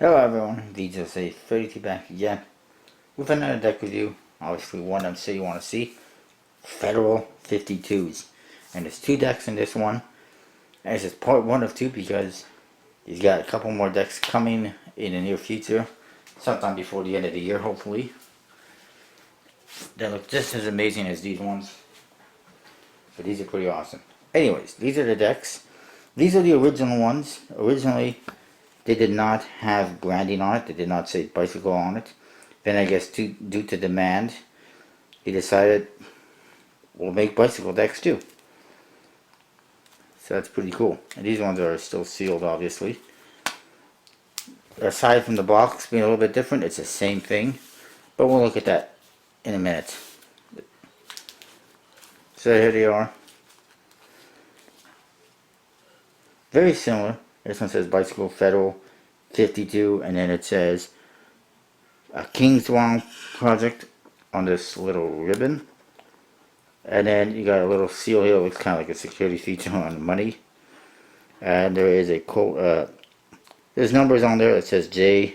Hello everyone, DJ 32 back again with another deck review. Obviously one I'm sure you want to see. Federal 52s. And there's two decks in this one. And this is part one of two because he's got a couple more decks coming in the near future. Sometime before the end of the year hopefully. They look just as amazing as these ones. But these are pretty awesome. Anyways, these are the decks. These are the original ones. Originally they did not have branding on it. They did not say bicycle on it. Then I guess due to demand, he decided we'll make bicycle decks too. So that's pretty cool. And these ones are still sealed, obviously. Aside from the box being a little bit different, it's the same thing. But we'll look at that in a minute. So here they are. Very similar. This one says Bicycle Federal 52, and then it says a Kingswell project on this little ribbon. And then you got a little seal here. It looks kind of like a security feature on money. And there is a quote. There's numbers on there. It says J82,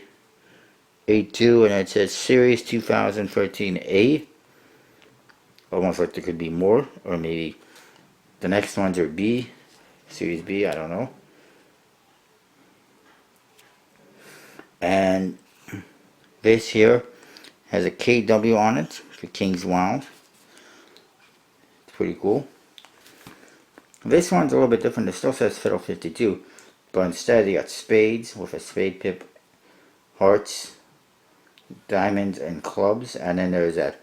and it says Series 2013A. Almost like there could be more, or maybe the next ones are B, Series B. I don't know. And this here has a KW on it for Kingswell. It's pretty cool. This one's a little bit different. It still says Fiddle 52, but instead you got spades with a spade pip, hearts, diamonds, and clubs. And then there's that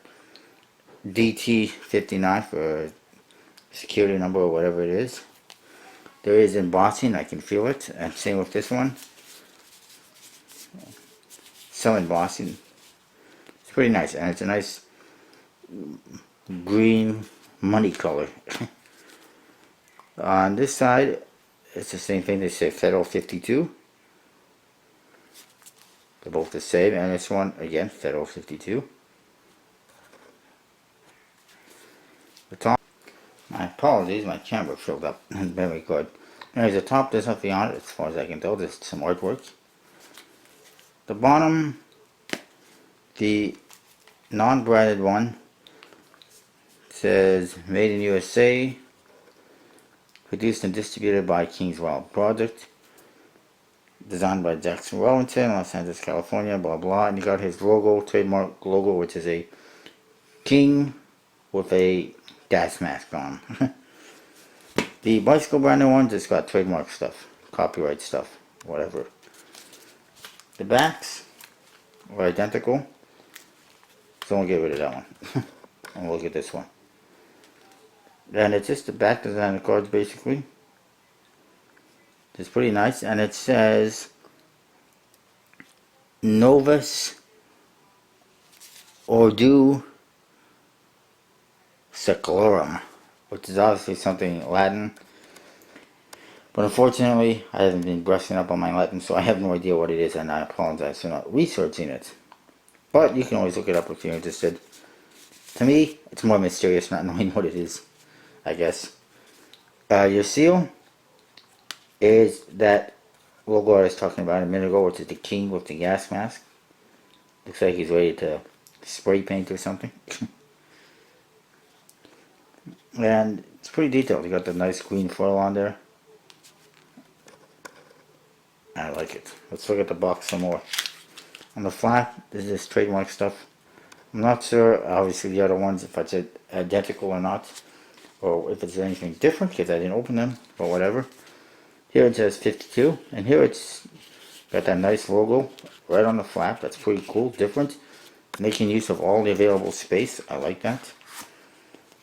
DT59 for security number or whatever it is. There is embossing, I can feel it. And same with this one. Some embossing. It's pretty nice, and it's a nice green money color. On this side, it's the same thing. They say Federal 52. They're both the same, and this one again, Federal 52. The top. My apologies, my camera filled up. Very good. Anyways, the top, there's nothing on it as far as I can tell. There's some artwork. The bottom, the non-branded one, says Made in USA, produced and distributed by Kingswell Project, designed by Jackson Wellington, Los Angeles, California, blah blah. And you got his logo, trademark logo, which is a king with a gas mask on. The bicycle branded one just got trademark stuff, copyright stuff, whatever. The backs are identical, so we'll get rid of that one. And we'll look at this one. And it's just the back design of the cards basically. It's pretty nice, and it says Novus Ordo Seclorum, which is obviously something Latin. But unfortunately, I haven't been brushing up on my Latin, so I have no idea what it is, and I apologize for not researching it. But you can always look it up if you're interested. To me, it's more mysterious not knowing what it is, I guess. Your seal is that logo I was talking about a minute ago, which is the king with the gas mask. Looks like he's ready to spray paint or something. And it's pretty detailed. You got the nice green foil on there. I like it. Let's look at the box some more. On the flap, this is trademark stuff. I'm not sure, obviously, the other ones, if it's identical or not, or if it's anything different, because I didn't open them, but whatever. Here it says 52, and here it's got that nice logo right on the flap. That's pretty cool, different. Making use of all the available space. I like that.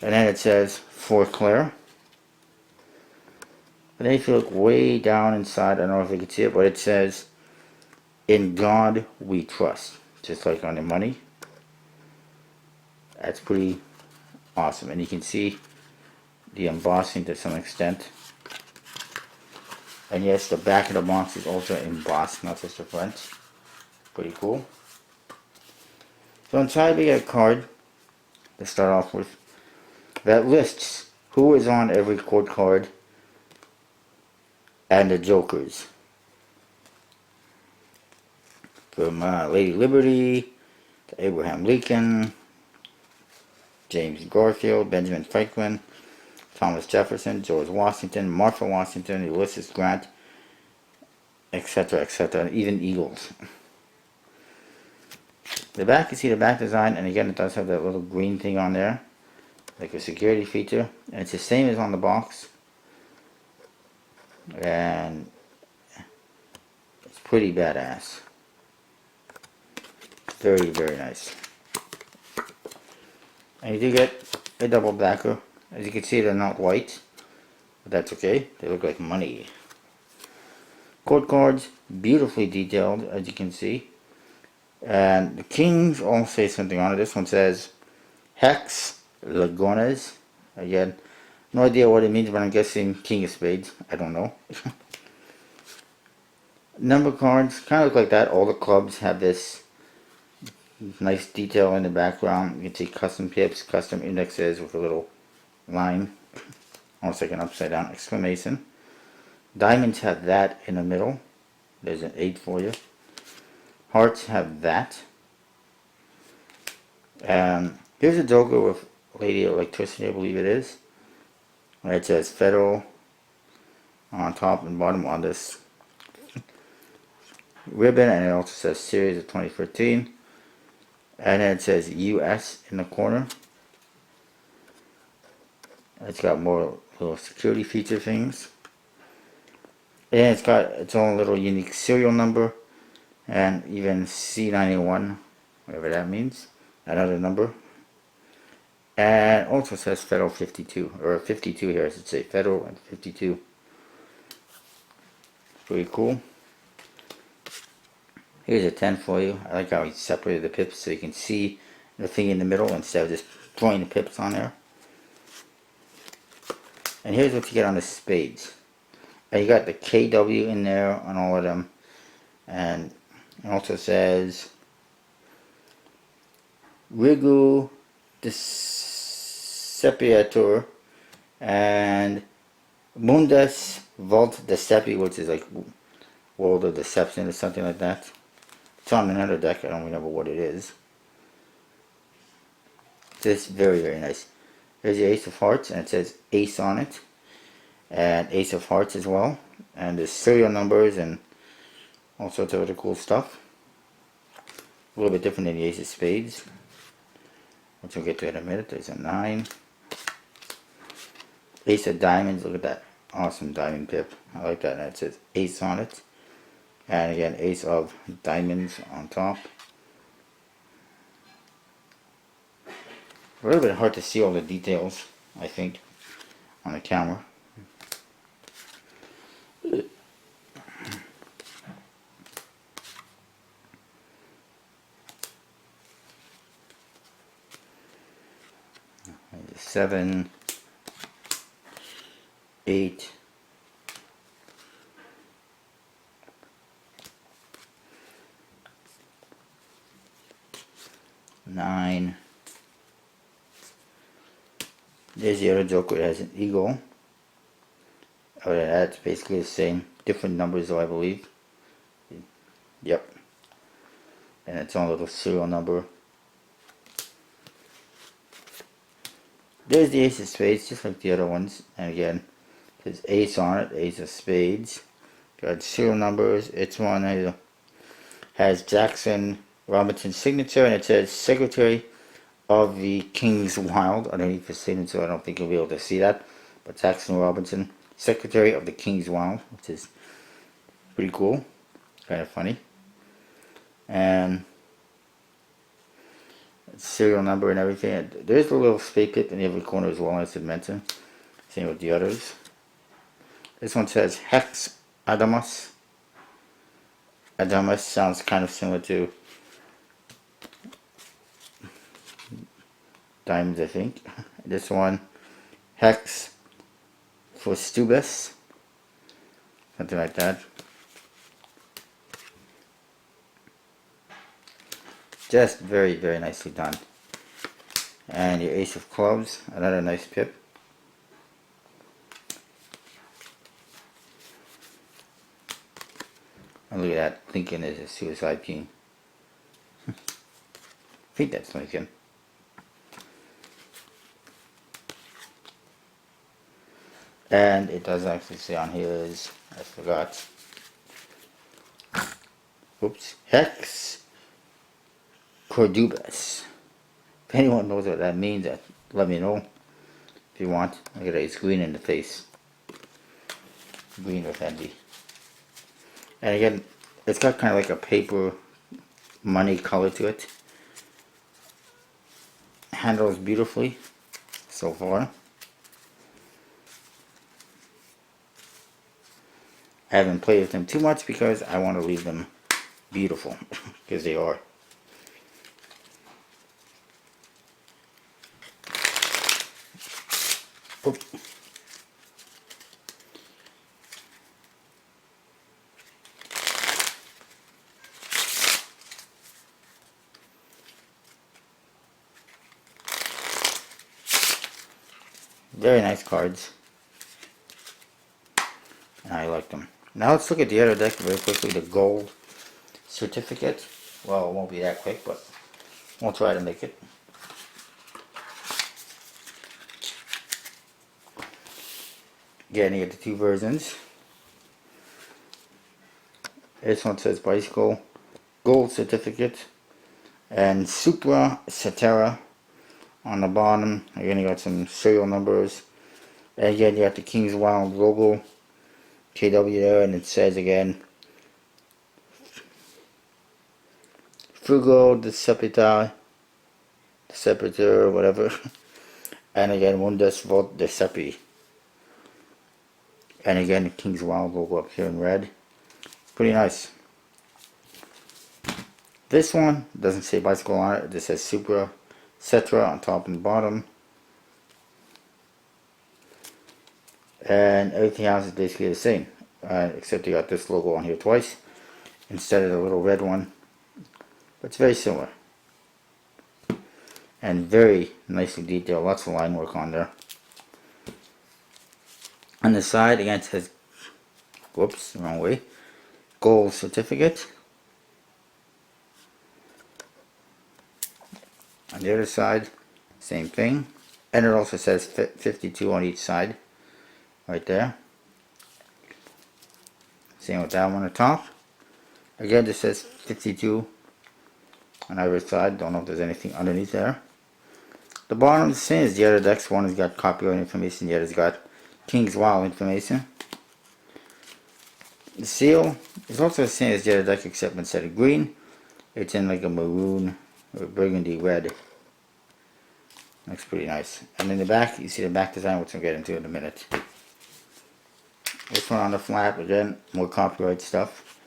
And then it says For Claire. And then if you look way down inside, I don't know if you can see it, but it says, In God We Trust. Just like on the money. That's pretty awesome. And you can see the embossing to some extent. And yes, the back of the box is also embossed, not just the front. Pretty cool. So inside we get a card to start off with that lists who is on every court card and the jokers. from Lady Liberty to Abraham Lincoln, James Garfield, Benjamin Franklin, Thomas Jefferson, George Washington, Martha Washington, Ulysses Grant, etc., etc., even eagles. The back, you see the back design, and again it does have that little green thing on there, like a security feature, and it's the same as on the box, and it's pretty badass. Very, very nice. And you do get a double backer. As you can see, they're not white, but that's okay. They look like money. Court cards, beautifully detailed, as you can see. And the kings all say something on it. This one says Hex Lagones. Again, no idea what it means, but I'm guessing King of Spades. I don't know. Number cards kind of look like that. All the clubs have this nice detail in the background. You can see custom pips, custom indexes with a little line, almost like an upside down exclamation. Diamonds have that in the middle. There's an 8 for you. Hearts have that. Here's a Joker with Lady Electricity, I believe it is. It says Federal on top and bottom on this ribbon, and it also says Series of 2013. And then it says US in the corner. It's got more little security feature things. And it's got its own little unique serial number, and even C91, whatever that means, another number. And also says Federal 52, or 52 here I should say, Federal and 52. Pretty cool. Here's a 10 for you. I like how he separated the pips so you can see the thing in the middle instead of just throwing the pips on there. And here's what you get on the Spades. And you got the KW in there on all of them. And it also says Rigu Desepiator and Mundus Vault Decepi, which is like World of Deception or something like that. It's on another deck, I don't remember what it is. It's very, very nice. There's the Ace of Hearts, and it says Ace on it. And Ace of Hearts as well. And there's serial numbers and all sorts of other cool stuff. A little bit different than the Ace of Spades, which we'll get to in a minute. There's a 9. Ace of Diamonds, look at that awesome diamond pip. I like that, and it says Ace on it. And again, Ace of Diamonds on top. A little bit hard to see all the details, I think, on the camera. There's 7, 8, 9. There's the other Joker. It has an eagle. Other than that, it's basically the same. Different numbers though, I believe. Yep. And its own little serial number. There's the Ace of Spades, just like the other ones. And again, there's Ace on it, Ace of Spades. Got serial numbers. It's one has Jackson Robinson's signature, and it says Secretary of the King's Wild underneath the signature. I don't think you'll be able to see that, but Jackson Robinson, Secretary of the King's Wild, which is pretty cool, kind of funny. And serial number and everything. There's a little spade pip in every corner as well, as I mentioned. Same with the others. This one says Hex Adamas. Adamas sounds kind of similar to diamonds, I think. This one, Hex for Stubus. Something like that. Just very, very nicely done. And your Ace of Clubs, another nice pip. And look at that, Lincoln is a suicide king. think that's Lincoln. And it does actually say on here is, I forgot. Oops. Hex Cordubus. If anyone knows what that means, let me know if you want. Look at it, it's green in the face. Green with envy. And again, it's got kind of like a paper money color to it. Handles beautifully so far. I haven't played with them too much because I want to leave them beautiful, because they are. Oop. Very nice cards. And I like them. Now let's look at the other deck very quickly, the gold certificate. Well, it won't be that quick, but we'll try to make it. Again, you get the two versions. This one says Bicycle Gold Certificate and Supra Cetera on the bottom. Again, you got some serial numbers. And again, you got the King's Wild logo, KW there, and it says again, Frugo Decepita, Deceptor, whatever. And again, Mundus Volt Decepi. And again, the King's Wild logo up here in red. Pretty nice. This one doesn't say Bicycle on it, it just says Supra Cetera on top and bottom. And everything else is basically the same, except you got this logo on here twice instead of the little red one. But it's very similar and very nicely detailed. Lots of line work on there. On the side again it says, whoops, the wrong way, Gold Certificate. On the other side, same thing, and it also says 52 on each side. Right there. Same with that one on the top. Again, this says 52 on either side. Don't know if there's anything underneath there. The bottom is the same as the other decks. One has got copyright information, the other's got King's Wild information. The seal is also the same as the other deck, except instead of green, it's in like a maroon or burgundy red. Looks pretty nice. And in the back, you see the back design, which we'll get into in a minute. This one on the flap, again, more copyright stuff.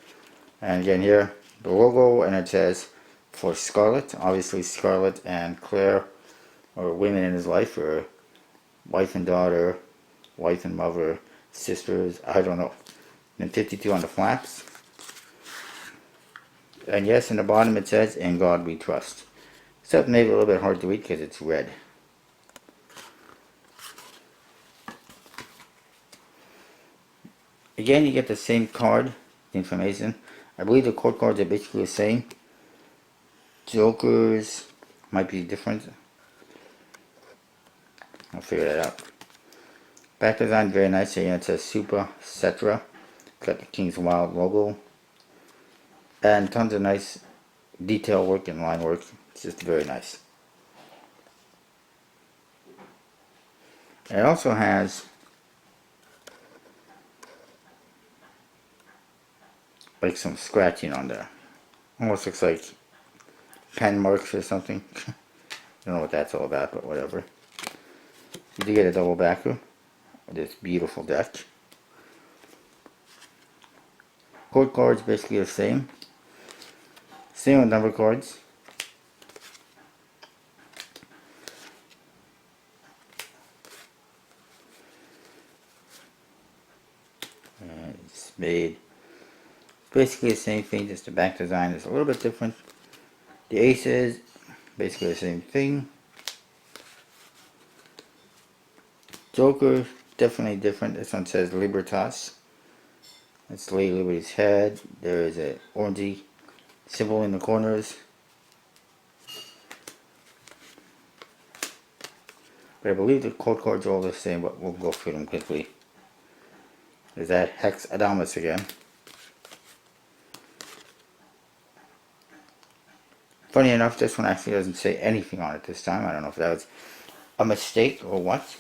And again here, the logo, and it says for Scarlet. Obviously Scarlet and Claire are women in his life, or wife and daughter, wife and mother, sisters, I don't know. And 52 on the flaps. And yes, in the bottom it says, "In God We Trust." Except maybe a little bit hard to read because it's red. Again, you get the same card information. I believe the court cards are basically the same. Jokers might be different. I'll figure that out. Back design very nice. Again, it says Supra Cetera. Got the King's Wild logo. And tons of nice detail work and line work. It's just very nice. It also has like some scratching on there. Almost looks like pen marks or something. I don't know what that's all about, but whatever. You do get a double backer of this beautiful deck. Court cards basically the same. Same with number cards. Spades. Basically the same thing, just the back design is a little bit different. The aces, basically the same thing. Joker, definitely different. This one says Libertas. That's Lady Liberty's head. There is a orangey symbol in the corners. But I believe the code cards are all the same, but we'll go through them quickly. There's that Hex Adamus again. Funny enough, this one actually doesn't say anything on it this time. I don't know if that was a mistake or what.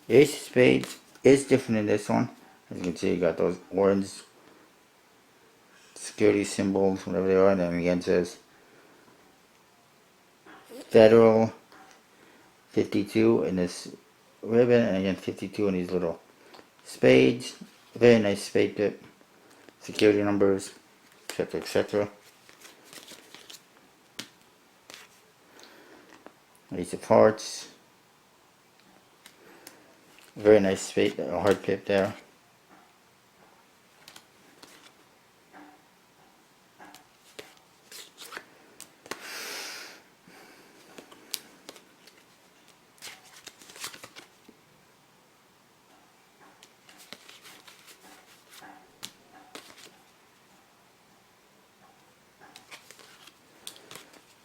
The Ace of Spades is different in this one. As you can see, you got those orange security symbols, whatever they are, and then again it says Federal 52 in this ribbon, and again 52 in these little spades. Very nice spade tip, security numbers, etc., etc. Ace of Hearts. Very nice spade, hard pip there.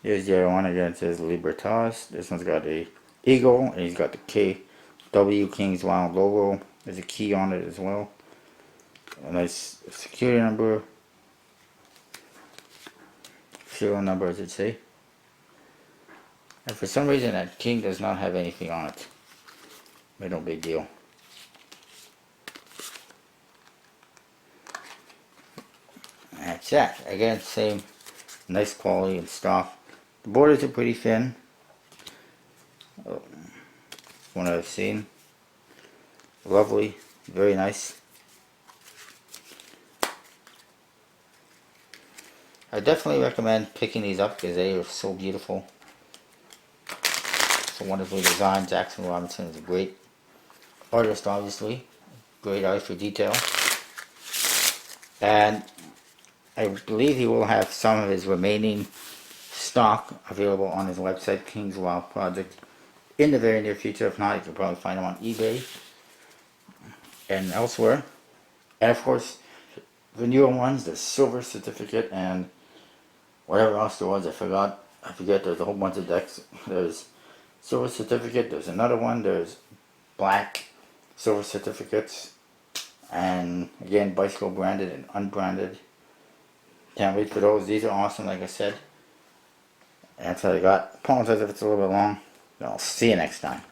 Here's the other one again. It says Libertas. This one's got a eagle, and he's got the KW King's Wild logo. There's a key on it as well. A nice security number, serial number, as it say. And for some reason, that king does not have anything on it. But no big deal. That's that. Again, same nice quality and stock. The borders are pretty thin. One I've seen. Lovely, very nice. I definitely recommend picking these up because they are so beautiful. So wonderfully designed. Jackson Robinson is a great artist, obviously. Great eye for detail. And I believe he will have some of his remaining stock available on his website, King's Wild Project, in the very near future. If not, you can probably find them on eBay and elsewhere. And of course, the newer ones, the silver certificate and whatever else there was, I forget, there's a whole bunch of decks. There's silver certificate, there's another one, there's black silver certificates, and again, bicycle branded and unbranded. Can't wait for those. These are awesome, like I said. That's what I got. Apologize if it's a little bit long. I'll see you next time.